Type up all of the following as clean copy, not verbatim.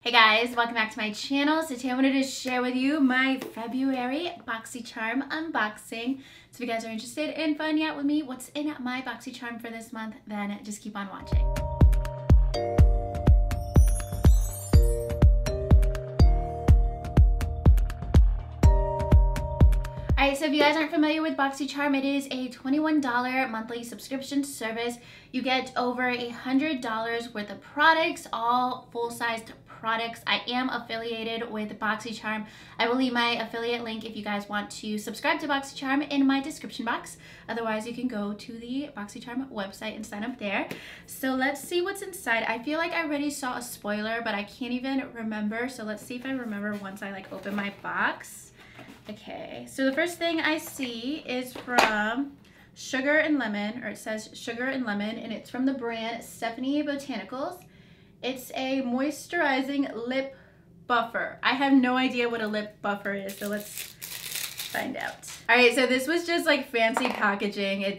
Hey guys, welcome back to my channel. So today I wanted to share with you my February Boxycharm unboxing. So if you guys are interested in finding out with me what's in my Boxycharm for this month, then just keep on watching. Alright, so if you guys aren't familiar with Boxycharm, it is a $21 monthly subscription service. You get over $100 worth of products, all full-sized products. I am affiliated with Boxycharm. I will leave my affiliate link if you guys want to subscribe to Boxycharm in my description box. Otherwise, you can go to the Boxycharm website and sign up there. So let's see what's inside. I feel like I already saw a spoiler, but I can't even remember. So let's see if I remember once I open my box. Okay, so the first thing I see is from Sugar and Lemon, or it says Sugar and Lemon, and it's from the brand Stephanie Botanicals. It's a moisturizing lip buffer. I have no idea what a lip buffer is, so let's find out. All right, so this was just like fancy packaging. I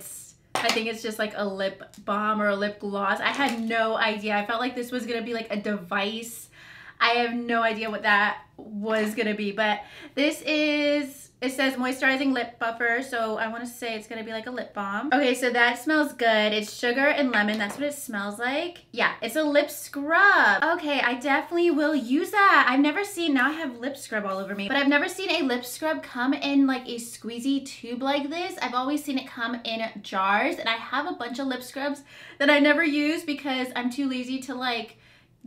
think it's just like a lip balm or a lip gloss. I had no idea. I felt like this was gonna be like a device. I have no idea what that was gonna be, but this is, it says moisturizing lip buffer, so I want to say it's gonna be like a lip balm. Okay, so that smells good. It's sugar and lemon. That's what it smells like. Yeah, it's a lip scrub. Okay, I definitely will use that. I've never seen, now I have lip scrub all over me, but I've never seen a lip scrub come in like a squeezy tube like this. I've always seen it come in jars, and I have a bunch of lip scrubs that I never use because I'm too lazy to like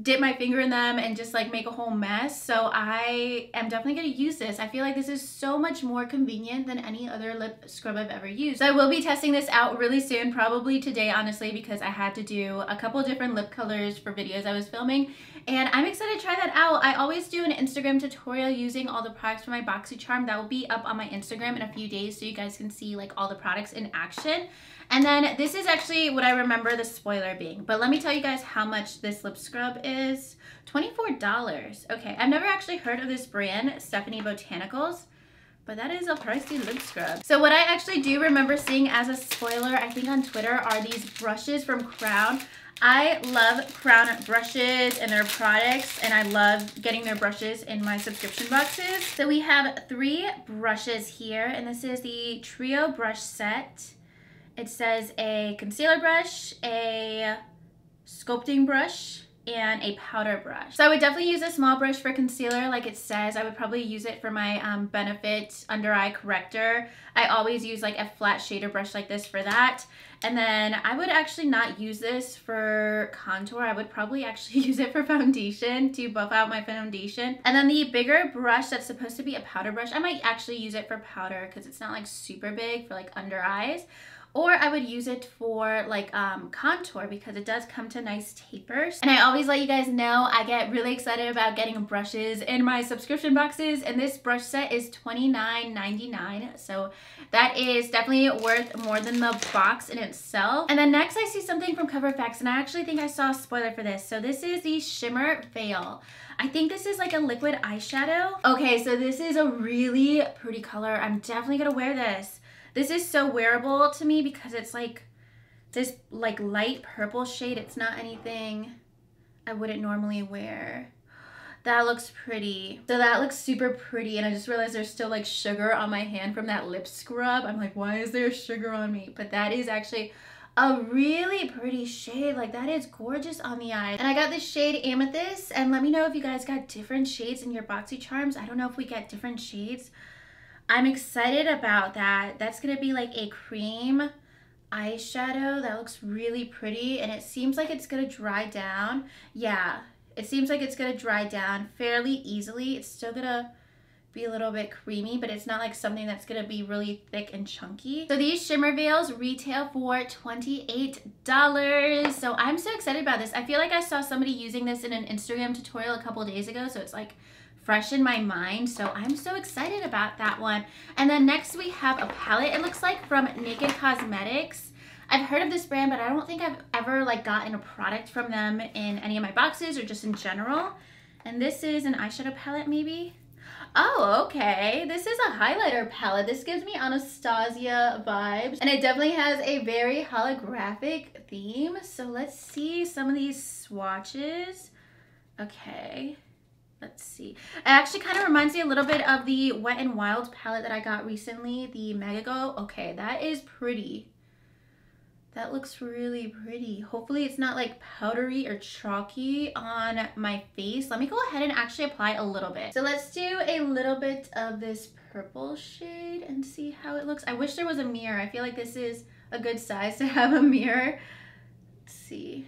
dip my finger in them and just like make a whole mess. So I am definitely going to use this. I feel like this is so much more convenient than any other lip scrub I've ever used. So I will be testing this out really soon, probably today honestly, because I had to do a couple different lip colors for videos I was filming, and I'm excited to try that out. I always do an Instagram tutorial using all the products from my Boxycharm. That will be up on my Instagram in a few days so you guys can see like all the products in action. And then this is actually what I remember the spoiler being. But let me tell you guys how much this lip scrub is. $24. Okay, I've never actually heard of this brand, Stephanie Botanicals, but that is a pricey lip scrub. So what I actually do remember seeing as a spoiler, I think on Twitter, are these brushes from Crown. I love Crown brushes and their products, and I love getting their brushes in my subscription boxes. So we have 3 brushes here, and this is the Trio brush set. It says a concealer brush, a sculpting brush, and a powder brush. So I would definitely use a small brush for concealer like it says. I would probably use it for my Benefit under eye corrector. I always use like a flat shader brush like this for that. And then I would actually not use this for contour. I would probably actually use it for foundation to buff out my foundation. And then the bigger brush that's supposed to be a powder brush, I might actually use it for powder because it's not like super big for like under eyes. Or I would use it for like contour because it does come to nice tapers. And I always let you guys know I get really excited about getting brushes in my subscription boxes, and this brush set is $29.99. So that is definitely worth more than the box in itself. And then next I see something from Cover FX, and I actually think I saw a spoiler for this. So this is the Shimmer Veil. I think this is like a liquid eyeshadow. Okay, so this is a really pretty color. I'm definitely gonna wear this. This is so wearable to me because it's like this like light purple shade. It's not anything I wouldn't normally wear. That looks pretty. So that looks super pretty, and I just realized there's still like sugar on my hand from that lip scrub. I'm like, why is there sugar on me? But that is actually a really pretty shade. Like that is gorgeous on the eyes. And I got this shade Amethyst, and let me know if you guys got different shades in your Boxycharms. I don't know if we get different shades. I'm excited about that. That's gonna be like a cream eyeshadow that looks really pretty, and it seems like it's gonna dry down. Yeah, it seems like it's gonna dry down fairly easily. It's still gonna be a little bit creamy, but it's not like something that's gonna be really thick and chunky. So these Shimmer Veils retail for $28. So I'm so excited about this. I feel like I saw somebody using this in an Instagram tutorial a couple days ago, so it's like fresh in my mind, so I'm so excited about that one. And then next we have a palette, it looks like, from Naked Cosmetics. I've heard of this brand, but I don't think I've ever like gotten a product from them in any of my boxes or just in general. And this is an eyeshadow palette maybe. Oh, okay. This is a highlighter palette. This gives me Anastasia vibes, and it definitely has a very holographic theme. So let's see some of these swatches. Okay. Let's see. It actually kind of reminds me a little bit of the Wet n Wild palette that I got recently, the Megago. Okay, that is pretty. That looks really pretty. Hopefully it's not like powdery or chalky on my face. Let me go ahead and actually apply a little bit. So let's do a little bit of this purple shade and see how it looks. I wish there was a mirror. I feel like this is a good size to have a mirror. Let's see.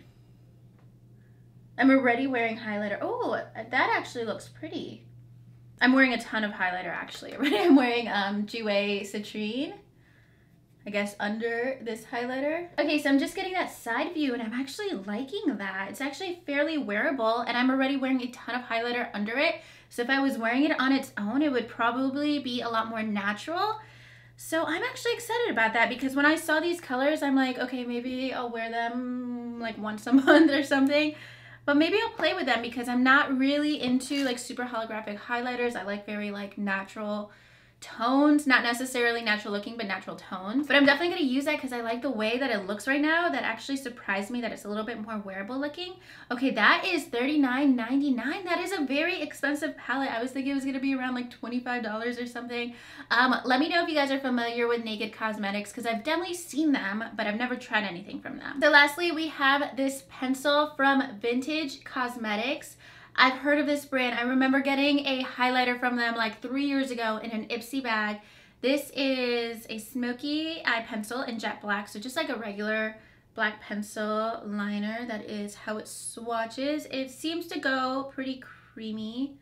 I'm already wearing highlighter. Oh, that actually looks pretty. I'm wearing a ton of highlighter actually. I'm wearing Jouer Citrine, I guess, under this highlighter. Okay, so I'm just getting that side view and I'm actually liking that. It's actually fairly wearable and I'm already wearing a ton of highlighter under it. So if I was wearing it on its own, it would probably be a lot more natural. So I'm actually excited about that because when I saw these colors, I'm like, okay, maybe I'll wear them like once a month or something. But maybe I'll play with them because I'm not really into like super holographic highlighters. I like very like natural tones, not necessarily natural looking, but natural tones. But I'm definitely going to use that because I like the way that it looks right now. That actually surprised me that it's a little bit more wearable looking. Okay, that is $39.99. That is a very expensive palette. I was thinking it was going to be around like $25 or something. Let me know if you guys are familiar with Naked Cosmetics because I've definitely seen them, but I've never tried anything from them. So lastly, we have this pencil from Vintage Cosmetics. I've heard of this brand. I remember getting a highlighter from them like 3 years ago in an Ipsy bag. This is a smoky eye pencil in jet black, so just like a regular black pencil liner. That is how it swatches. It seems to go pretty creamy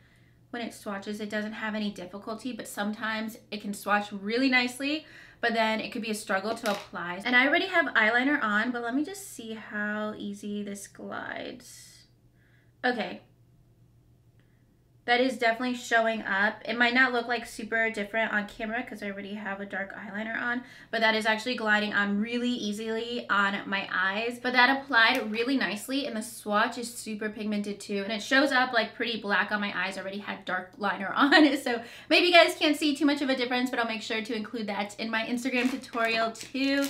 when it swatches. It doesn't have any difficulty, but sometimes it can swatch really nicely, but then it could be a struggle to apply. And I already have eyeliner on, but let me just see how easy this glides. Okay. That is definitely showing up. It might not look like super different on camera because I already have a dark eyeliner on, but that is actually gliding on really easily on my eyes. But that applied really nicely and the swatch is super pigmented too. And it shows up like pretty black on my eyes. I already had dark liner on. So maybe you guys can't see too much of a difference, but I'll make sure to include that in my Instagram tutorial too.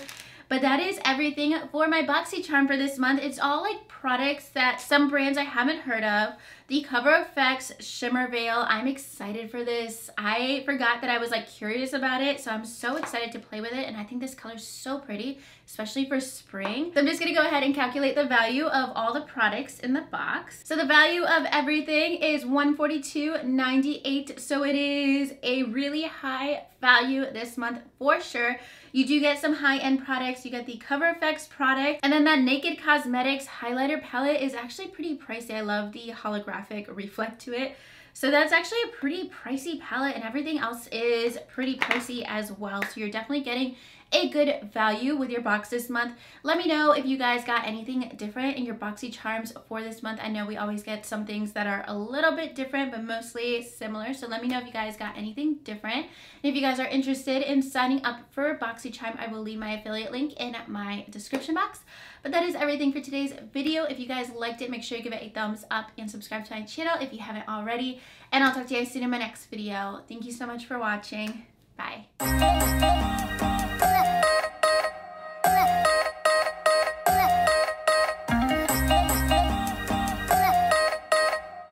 But that is everything for my Boxycharm for this month. It's all like products that some brands I haven't heard of. The Cover FX Shimmer Veil, I'm excited for this. I forgot that I was like curious about it, so I'm so excited to play with it, and I think this color is so pretty, especially for spring. So I'm just gonna go ahead and calculate the value of all the products in the box. So the value of everything is $142.98, so it is a really high value this month for sure. You do get some high-end products. You get the Cover FX product, and then that Naked Cosmetics highlighter palette is actually pretty pricey. I love the holographic reflect to it. So that's actually a pretty pricey palette, and everything else is pretty pricey as well. So you're definitely getting a good value with your box this month. Let me know if you guys got anything different in your Boxycharms for this month. I know we always get some things that are a little bit different, but mostly similar. So let me know if you guys got anything different. And if you guys are interested in signing up for Boxycharm, I will leave my affiliate link in my description box. But that is everything for today's video. If you guys liked it, make sure you give it a thumbs up and subscribe to my channel if you haven't already. And I'll talk to you guys soon in my next video. Thank you so much for watching. Bye.